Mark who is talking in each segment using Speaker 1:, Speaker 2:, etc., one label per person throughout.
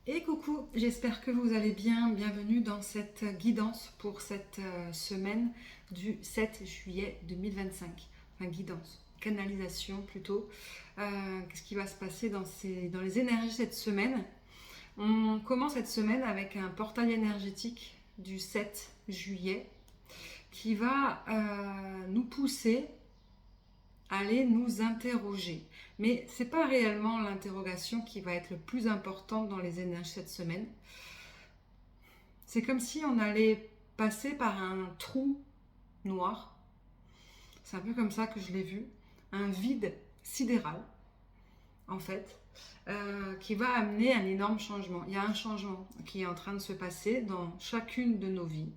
Speaker 1: Et coucou, j'espère que vous allez bien. Bienvenue dans cette guidance pour cette semaine du 7 juillet 2025. Enfin, guidance, canalisation plutôt. Qu'est-ce qui va se passer dans les énergies cette semaine? On commence cette semaine avec un portail énergétique du 7 juillet qui va nous pousser à aller nous interroger. Mais ce n'est pas réellement l'interrogation qui va être le plus importante dans les énergies cette semaine. C'est comme si on allait passer par un trou noir. C'est un peu comme ça que je l'ai vu. Un vide sidéral, en fait, qui va amener un énorme changement. Il y a un changement qui est en train de se passer dans chacune de nos vies.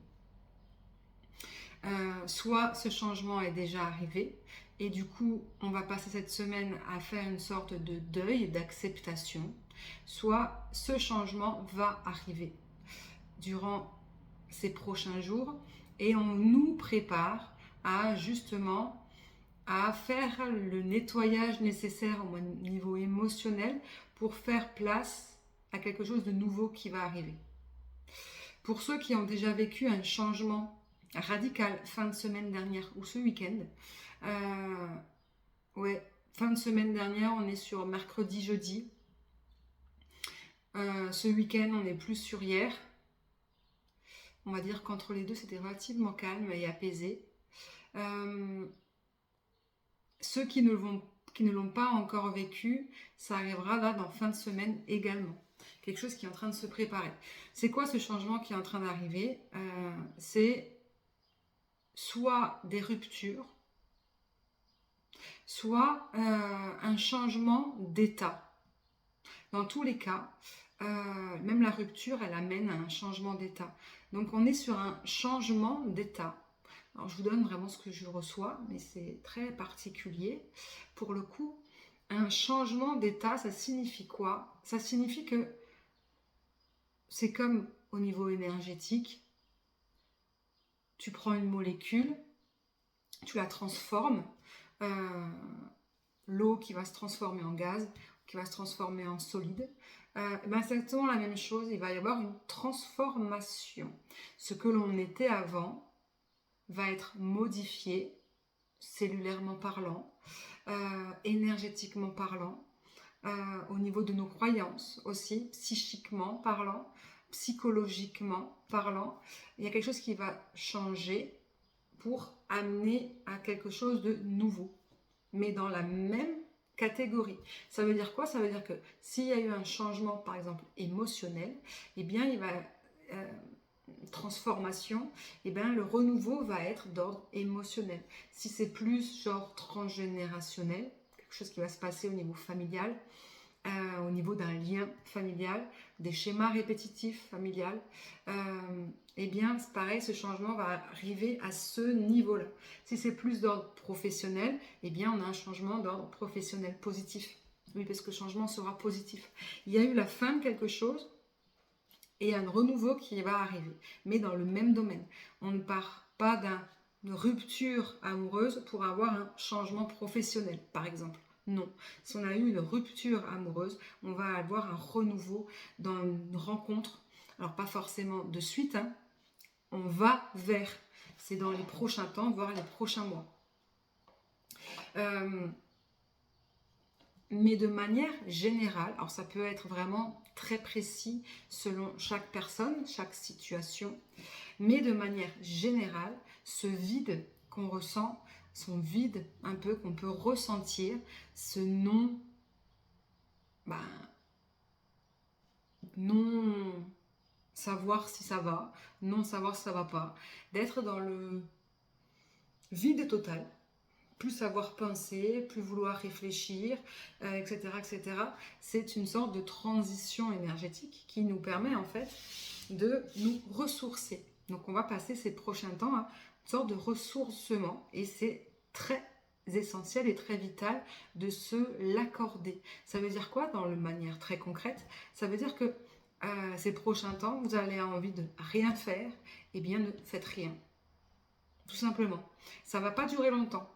Speaker 1: Soit ce changement est déjà arrivé et du coup on va passer cette semaine à faire une sorte de deuil, d'acceptation, soit ce changement va arriver durant ces prochains jours et on nous prépare à justement à faire le nettoyage nécessaire au niveau émotionnel pour faire place à quelque chose de nouveau qui va arriver. Pour ceux qui ont déjà vécu un changement radical fin de semaine dernière ou ce week-end, fin de semaine dernière, on est sur mercredi, jeudi. Ce week-end, on est plus sur hier. On va dire qu'entre les deux, c'était relativement calme et apaisé. Ceux qui ne l'ont pas encore vécu, ça arrivera là dans fin de semaine également. Quelque chose qui est en train de se préparer. C'est quoi ce changement qui est en train d'arriver? C'est soit des ruptures, soit un changement d'état. Dans tous les cas, même la rupture, elle amène à un changement d'état. Donc on est sur un changement d'état. Alors je vous donne vraiment ce que je reçois, mais c'est très particulier. Pour le coup, un changement d'état, ça signifie quoi? Ça signifie que c'est comme au niveau énergétique, tu prends une molécule, tu la transformes, l'eau qui va se transformer en gaz, qui va se transformer en solide, c'est exactement la même chose, il va y avoir une transformation. Ce que l'on était avant va être modifié, cellulairement parlant, énergétiquement parlant, au niveau de nos croyances aussi, psychiquement parlant, psychologiquement parlant. Il y a quelque chose qui va changer pour amener à quelque chose de nouveau, mais dans la même catégorie. Ça veut dire quoi? Ça veut dire que s'il y a eu un changement, par exemple, émotionnel, eh bien, il va... transformation, eh bien, le renouveau va être d'ordre émotionnel. Si c'est plus genre transgénérationnel, quelque chose qui va se passer au niveau familial, au niveau d'un lien familial, des schémas répétitifs familiales, eh bien, c'est pareil, ce changement va arriver à ce niveau-là. Si c'est plus d'ordre professionnel, eh bien, on a un changement d'ordre professionnel positif. Oui, parce que le changement sera positif. Il y a eu la fin de quelque chose et un renouveau qui va arriver, mais dans le même domaine. On ne part pas d'une rupture amoureuse pour avoir un changement professionnel, par exemple. Non. Si on a eu une rupture amoureuse, on va avoir un renouveau dans une rencontre. Alors, pas forcément de suite, hein. On va vers. C'est dans les prochains temps, voire les prochains mois. Mais de manière générale, alors ça peut être vraiment très précis selon chaque personne, chaque situation, mais de manière générale, ce vide qu'on ressent, son vide un peu qu'on peut ressentir, ce non, non savoir si ça va, non savoir si ça va pas, d'être dans le vide total, plus savoir penser, plus vouloir réfléchir, etc., etc. C'est une sorte de transition énergétique qui nous permet en fait de nous ressourcer. Donc on va passer ces prochains temps à une sorte de ressourcement et c'est très essentiel et très vital de se l'accorder. Ça veut dire quoi dans la manière très concrète? Ça veut dire que ces prochains temps, vous avez envie de rien faire, et bien ne faites rien. Tout simplement. Ça ne va pas durer longtemps.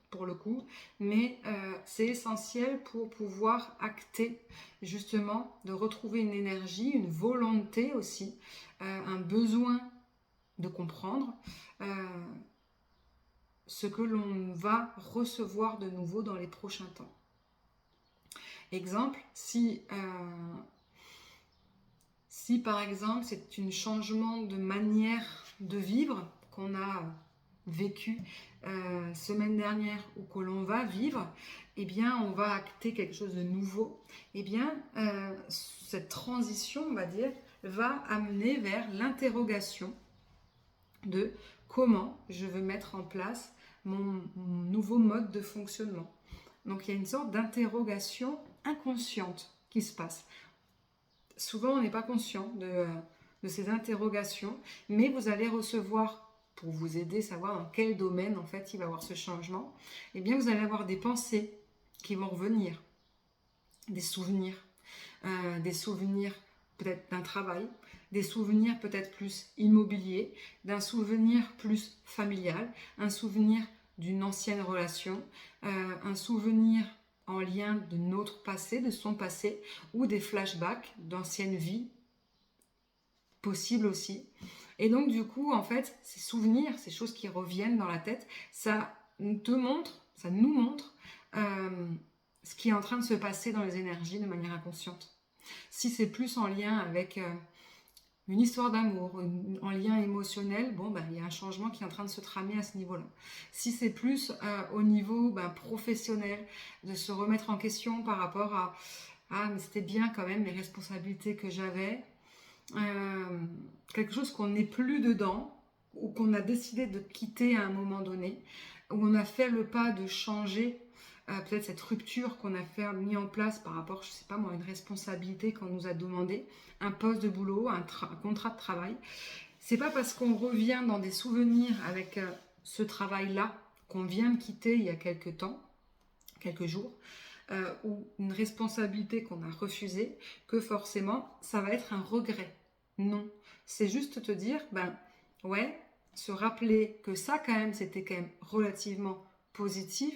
Speaker 1: pour le coup, mais c'est essentiel pour pouvoir acter justement, de retrouver une énergie, une volonté aussi, un besoin de comprendre ce que l'on va recevoir de nouveau dans les prochains temps. Exemple, si par exemple c'est un changement de manière de vivre qu'on a vécu semaine dernière ou que l'on va vivre, eh bien on va acter quelque chose de nouveau, eh bien cette transition, on va dire, va amener vers l'interrogation de comment je veux mettre en place mon nouveau mode de fonctionnement. Donc il y a une sorte d'interrogation inconsciente qui se passe. Souvent on n'est pas conscient de ces interrogations, mais vous allez recevoir, pour vous aider à savoir dans quel domaine en fait il va y avoir ce changement, eh bien vous allez avoir des pensées qui vont revenir, des souvenirs peut-être d'un travail, des souvenirs peut-être plus immobiliers, d'un souvenir plus familial, un souvenir d'une ancienne relation, un souvenir en lien de notre passé, de son passé, ou des flashbacks d'anciennes vies possibles aussi. Et donc du coup, en fait, ces souvenirs, ces choses qui reviennent dans la tête, ça nous montre ce qui est en train de se passer dans les énergies de manière inconsciente. Si c'est plus en lien avec une histoire d'amour, en lien émotionnel, bon, il y a un changement qui est en train de se tramer à ce niveau-là. Si c'est plus au niveau professionnel, de se remettre en question par rapport à « Ah, mais c'était bien quand même les responsabilités que j'avais », quelque chose qu'on n'est plus dedans, ou qu'on a décidé de quitter à un moment donné, où on a fait le pas de changer peut-être cette rupture qu'on a mis en place par rapport, je sais pas moi, une responsabilité qu'on nous a demandé, un poste de boulot, un contrat de travail. C'est pas parce qu'on revient dans des souvenirs avec ce travail-là qu'on vient de quitter il y a quelques temps, quelques jours, ou une responsabilité qu'on a refusée, que forcément ça va être un regret. Non, c'est juste te dire, ouais, se rappeler que ça quand même, c'était quand même relativement positif,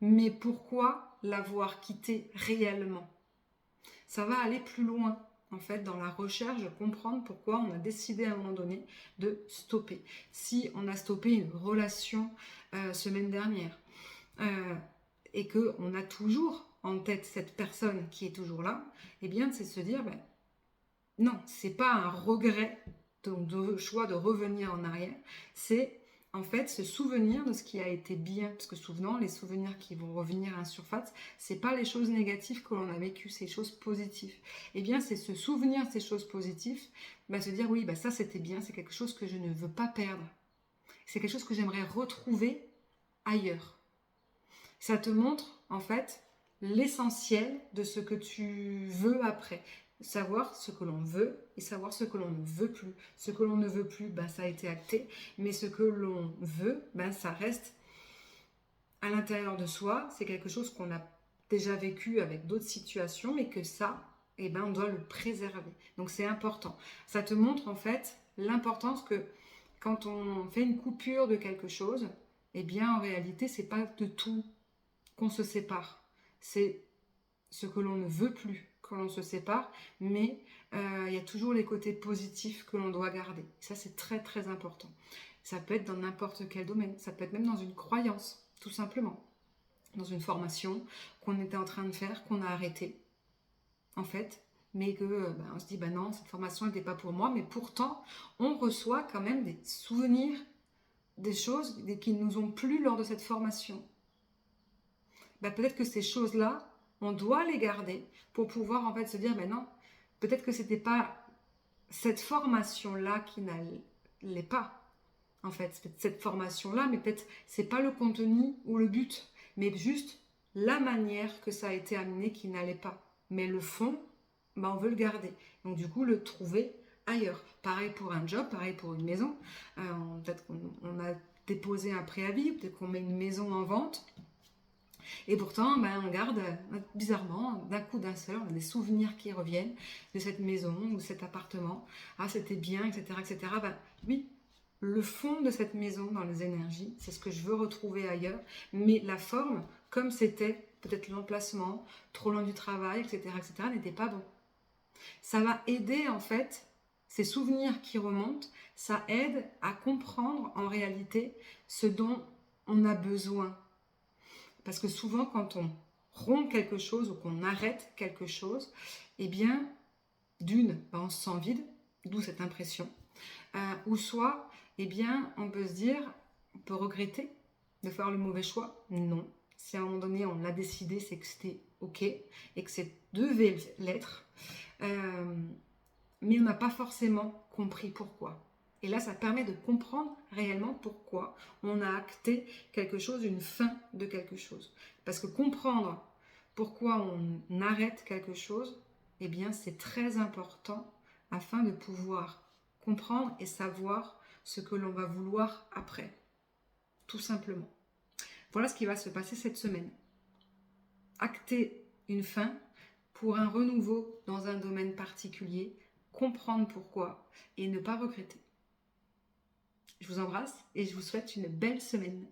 Speaker 1: mais pourquoi l'avoir quitté réellement? Ça va aller plus loin, en fait, dans la recherche de comprendre pourquoi on a décidé à un moment donné de stopper. Si on a stoppé une relation semaine dernière et qu'on a toujours en tête cette personne qui est toujours là, eh bien, c'est de se dire, non, c'est pas un regret de choix de revenir en arrière, c'est en fait se souvenir de ce qui a été bien, parce que souvent les souvenirs qui vont revenir à la surface, c'est pas les choses négatives que l'on a vécues, c'est les choses positives. Eh bien c'est se souvenir de ces choses positives, se dire oui, ça c'était bien, c'est quelque chose que je ne veux pas perdre, c'est quelque chose que j'aimerais retrouver ailleurs. Ça te montre en fait l'essentiel de ce que tu veux après. Savoir ce que l'on veut et savoir ce que l'on ne veut plus. Ce que l'on ne veut plus, ça a été acté, mais ce que l'on veut, ça reste à l'intérieur de soi. C'est quelque chose qu'on a déjà vécu avec d'autres situations, mais que ça, on doit le préserver. Donc c'est important. Ça te montre en fait l'importance que quand on fait une coupure de quelque chose, en réalité, c'est pas de tout qu'on se sépare. C'est ce que l'on ne veut plus que l'on se sépare, mais il y a toujours les côtés positifs que l'on doit garder. Ça, c'est très très important. Ça peut être dans n'importe quel domaine, ça peut être même dans une croyance, tout simplement. Dans une formation qu'on était en train de faire, qu'on a arrêtée, en fait, mais que on se dit, non, cette formation n'était pas pour moi, mais pourtant, on reçoit quand même des souvenirs, des choses qui nous ont plu lors de cette formation. Peut-être que ces choses-là, on doit les garder pour pouvoir en fait se dire, non, peut-être que c'était pas cette formation-là qui n'allait pas, en fait, cette formation-là, mais peut-être c'est pas le contenu ou le but, mais juste la manière que ça a été amené qui n'allait pas. Mais le fond, on veut le garder. Donc du coup, le trouver ailleurs. Pareil pour un job, pareil pour une maison. Peut-être qu'on a déposé un préavis, peut-être qu'on met une maison en vente. Et pourtant, on garde, bizarrement, d'un coup d'un seul, on a des souvenirs qui reviennent de cette maison ou cet appartement. Ah, c'était bien, etc., etc. Oui, le fond de cette maison dans les énergies, c'est ce que je veux retrouver ailleurs, mais la forme, comme c'était peut-être l'emplacement, trop loin du travail, etc., n'était pas bon. Ça va aider en fait, ces souvenirs qui remontent, ça aide à comprendre en réalité ce dont on a besoin. Parce que souvent quand on rompt quelque chose ou qu'on arrête quelque chose, eh bien, on se sent vide, d'où cette impression. Ou soit, eh bien, on peut se dire, on peut regretter de faire le mauvais choix. Non. Si à un moment donné, on l'a décidé, c'est que c'était OK et que ça devait l'être. Mais on n'a pas forcément compris pourquoi. Et là, ça permet de comprendre réellement pourquoi on a acté quelque chose, une fin de quelque chose. Parce que comprendre pourquoi on arrête quelque chose, eh bien, c'est très important afin de pouvoir comprendre et savoir ce que l'on va vouloir après. Tout simplement. Voilà ce qui va se passer cette semaine. Acter une fin pour un renouveau dans un domaine particulier, comprendre pourquoi et ne pas regretter. Je vous embrasse et je vous souhaite une belle semaine.